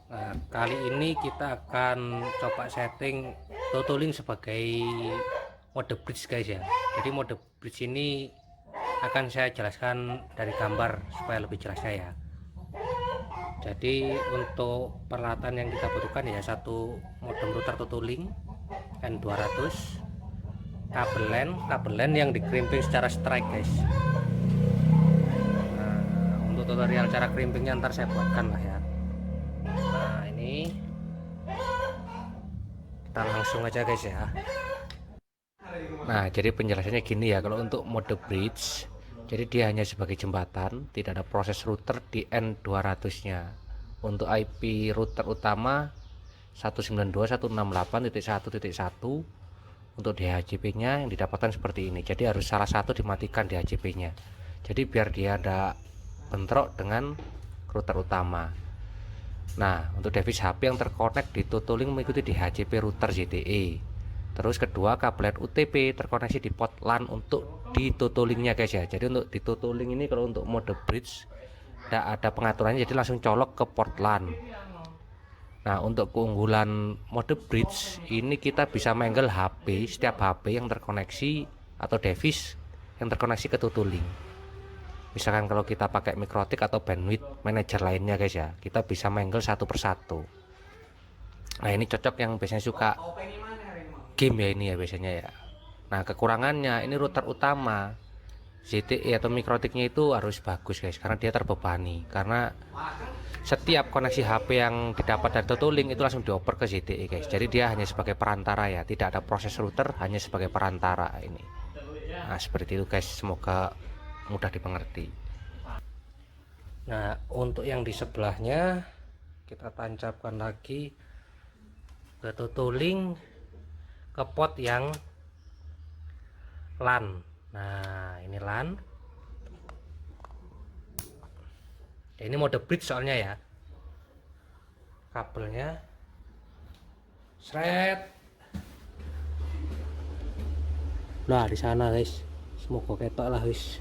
Nah, kali ini kita akan coba setting totaling sebagai mode bridge guys ya. Jadi mode bridge ini akan saya jelaskan dari gambar supaya lebih jelasnya ya. Jadi untuk peralatan yang kita butuhkan ya, satu modem router totaling N200, kabel LAN yang dikrimping secara strike guys. Nah, untuk tutorial cara krimpingnya ntar saya buatkan lah ya. Nah, ini kita langsung aja guys ya. Nah, jadi penjelasannya gini ya, kalau untuk mode bridge, jadi dia hanya sebagai jembatan, tidak ada proses router di N200-nya. Untuk IP router utama 192.168.1.1, untuk DHCP-nya yang didapatkan seperti ini. Jadi harus salah satu dimatikan DHCP-nya. Jadi biar dia ada bentrok dengan router utama. Nah, untuk device HP yang terkonek di totaling mengikuti DHCP router ZTE. Terus kedua, kabel UTP terkoneksi di port LAN untuk di totalingnya guys ya. Jadi untuk di totaling ini kalau untuk mode bridge tidak ada pengaturannya, jadi langsung colok ke port LAN. Nah, untuk keunggulan mode bridge ini kita bisa manggil HP, setiap HP yang terkoneksi atau device yang terkoneksi ke totaling. Misalkan kalau kita pakai Mikrotik atau bandwidth manager lainnya guys ya, kita bisa manggil satu persatu. Nah, ini cocok yang biasanya suka game ya, ini ya biasanya ya. Nah, kekurangannya ini router utama ZTE atau Mikrotiknya itu harus bagus guys, karena dia terbebani. Karena setiap koneksi HP yang didapat dari totaling itu langsung dioper ke ZTE guys. Jadi dia hanya sebagai perantara ya, tidak ada proses router, hanya sebagai perantara ini. Nah, seperti itu guys, semoga mudah dimengerti. Nah, untuk yang di sebelahnya kita tancapkan lagi ke totaling, ke pot yang LAN. Nah, ini LAN. Ini mode bridge soalnya ya. Kabelnya seret. Nah, di sana guys. Semoga ketok lah guys.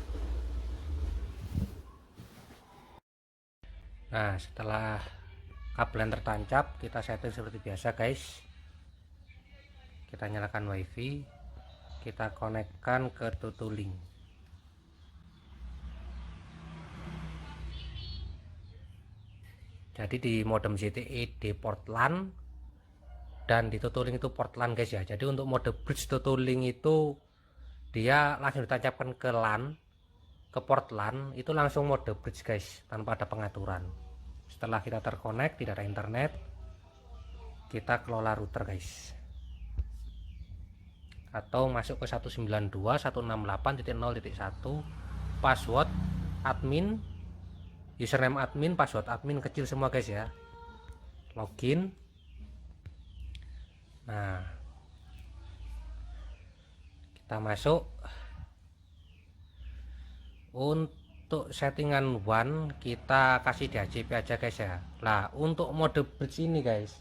Nah, setelah kabel yang tertancap, kita setting seperti biasa guys. Kita nyalakan wifi, kita konekkan ke totaling. Jadi di modem ZTE di port LAN dan di totaling itu port LAN guys ya. Jadi untuk mode bridge totaling itu dia langsung ditancapkan ke LAN, ke port LAN, itu langsung mode bridge guys, tanpa ada pengaturan. Setelah kita terkonek, tidak ada internet, kita kelola router guys, atau masuk ke 192.168.0.1, password admin, username admin, password admin kecil semua guys ya. Login. Nah, kita masuk. Untuk settingan WAN kita kasih DHCP aja guys ya. Nah, untuk mode bridge ini guys,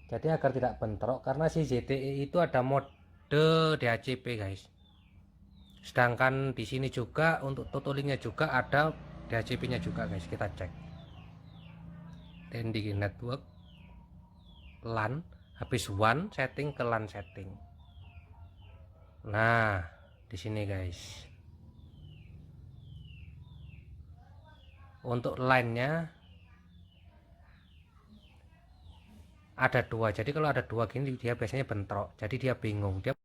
jadi agar tidak bentrok, karena si ZTE itu ada mode DHCP guys. Sedangkan di sini juga untuk totalingnya juga ada DHCP-nya juga guys. Kita cek. Dan di network LAN, habis WAN setting ke LAN setting. Nah, di sini guys. Untuk line-nya ada dua. Jadi kalau ada dua gini dia biasanya bentrok. Jadi dia bingung. Dia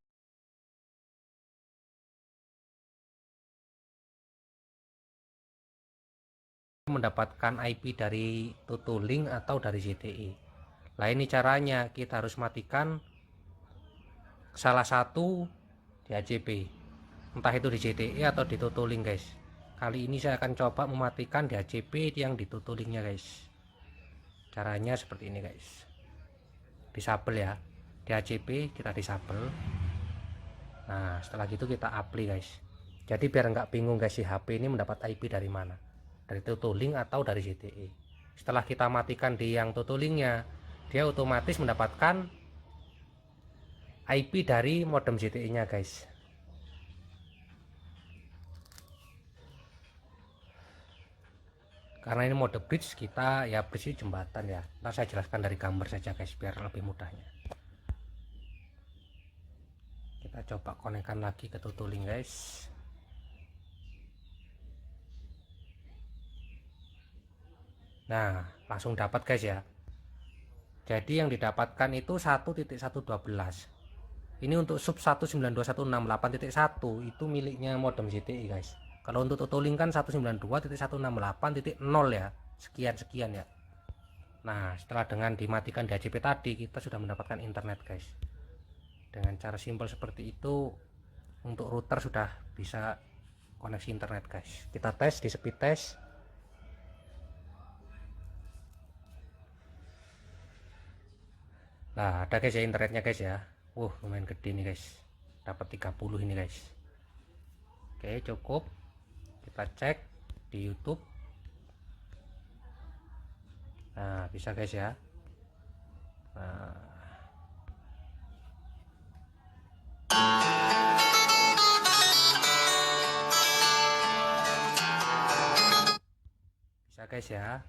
mendapatkan IP dari totaling atau dari ZTE. Nah, ini caranya, kita harus matikan salah satu DHCP, entah itu di ZTE atau di totaling guys. Kali ini saya akan coba mematikan DHCP yang di totalingnya guys. Caranya seperti ini guys. Disable ya, DHCP kita disable. Nah, setelah itu kita apply guys. Jadi biar nggak bingung guys, si HP ini mendapat IP dari mana, dari totaling atau dari ZTE. Setelah kita matikan di yang totalingnya, dia otomatis mendapatkan IP dari modem ZTE nya guys. Karena ini mode bridge, kita ya bridge jembatan ya. Ntar saya jelaskan dari gambar saja guys biar lebih mudahnya. Kita coba konekkan lagi ke Tutulink guys. Nah, langsung dapat guys ya. Jadi yang didapatkan itu 1.112. Ini untuk sub 192.168.1 itu miliknya modem ZTE guys. Kalau untuk Tutulink kan 192.168.0 ya, sekian ya. Nah, setelah dengan dimatikan DHCP tadi, kita sudah mendapatkan internet guys. Dengan cara simpel seperti itu, untuk router sudah bisa koneksi internet guys. Kita tes di speed test. Nah, ada guys ya internetnya guys ya. Lumayan gede nih guys. Dapat 30 ini guys. Oke, cukup. Kita cek di YouTube. Nah, bisa guys ya. Nah, bisa guys ya.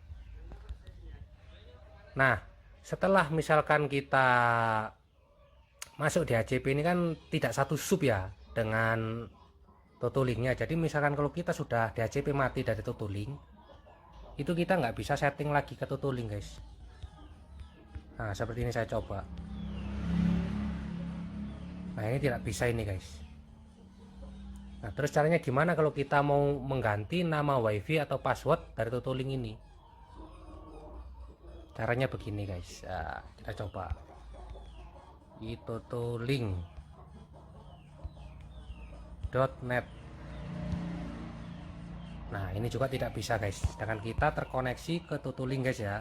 Nah, setelah misalkan kita masuk di HCP ini kan tidak satu sub ya dengan Tutulinknya. Jadi misalkan kalau kita sudah di HCP mati dari Tutulink, itu kita nggak bisa setting lagi ke Tutulink guys. Nah, seperti ini saya coba. Nah, ini tidak bisa ini guys. Nah, terus caranya gimana kalau kita mau mengganti nama wifi atau password dari Tutulink ini? Caranya begini guys. Nah, kita coba di tutulink.net. Nah, ini juga tidak bisa guys, sedangkan kita terkoneksi ke Tutulink guys ya.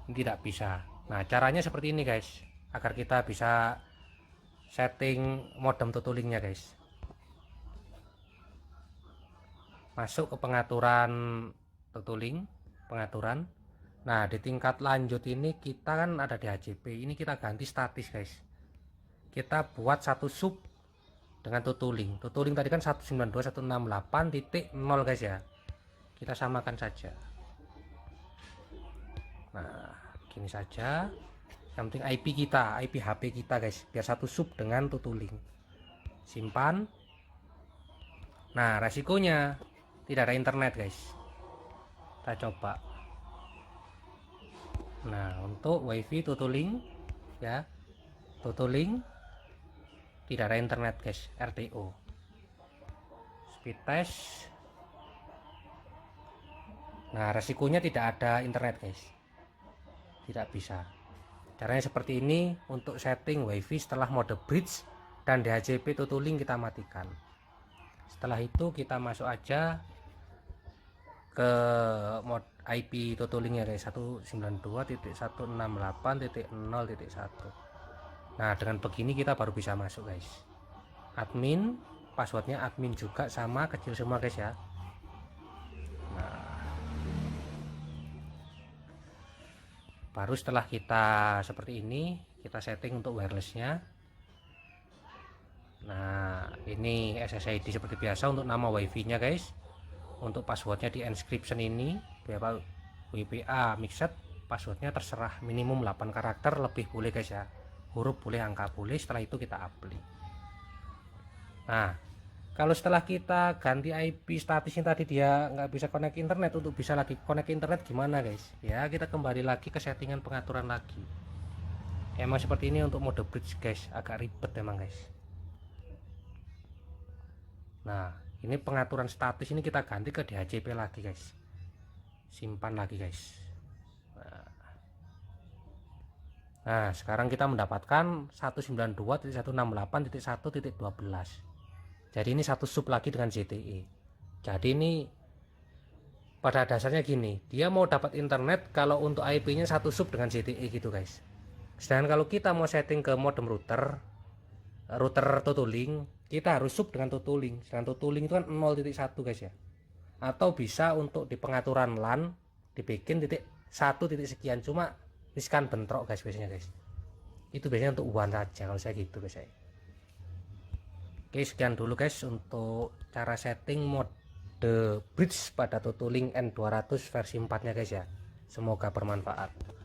Ini tidak bisa. Nah, caranya seperti ini guys, agar kita bisa setting modem Tutulinknya guys. Masuk ke pengaturan Tutulink, pengaturan. Nah, di tingkat lanjut ini kita kan ada di HCP, ini kita ganti statis guys. Kita buat satu sub dengan Tutulink. Tutulink tadi kan 192.168.0 guys ya. Kita samakan saja. Nah, gini saja. Yang penting IP kita, IP HP kita guys, biar satu sub dengan Tutulink. Simpan. Nah, resikonya tidak ada internet guys. Kita coba. Nah, untuk wifi Tutulink ya, Tutulink tidak ada internet guys, RTO. Speed test. Nah, resikonya tidak ada internet guys, tidak bisa. Caranya seperti ini untuk setting wifi setelah mode bridge dan DHCP Tutulink kita matikan. Setelah itu kita masuk aja ke mod IP Tutulink ya guys, 192.168.0.1. Nah, dengan begini kita baru bisa masuk guys. Admin, passwordnya admin juga sama, kecil semua guys ya. Nah, baru setelah kita seperti ini, kita setting untuk wirelessnya. Nah, ini SSID seperti biasa untuk nama wifi nya guys. Untuk passwordnya di encryption ini beberapa WPA mixed, passwordnya terserah, minimum 8 karakter, lebih boleh guys ya, huruf boleh, angka boleh. Setelah itu kita apply. Nah, kalau setelah kita ganti IP statis yang tadi dia nggak bisa connect internet, untuk bisa lagi connect internet gimana guys ya, kita kembali lagi ke settingan pengaturan lagi. Emang seperti ini untuk mode bridge guys, agak ribet emang guys. Nah, ini pengaturan status ini kita ganti ke DHCP lagi guys. Simpan lagi guys. Nah, sekarang kita mendapatkan 192.168.1.12. Jadi ini satu sub lagi dengan ZTE. Jadi ini pada dasarnya gini, dia mau dapat internet kalau untuk IP-nya satu sub dengan ZTE gitu guys. Sedangkan kalau kita mau setting ke modem router Tutulink, kita harus sub dengan Tutulink. Sedangkan Tutulink itu kan 0.1 guys ya. Atau bisa untuk di pengaturan LAN dibikin titik 1 titik sekian, cuma riskan bentrok guys biasanya guys. Itu biasanya untuk WAN saja kalau saya gitu guys. Oke, sekian dulu guys untuk cara setting mod the bridge pada Tutulink N200 versi 4 nya guys ya. Semoga bermanfaat.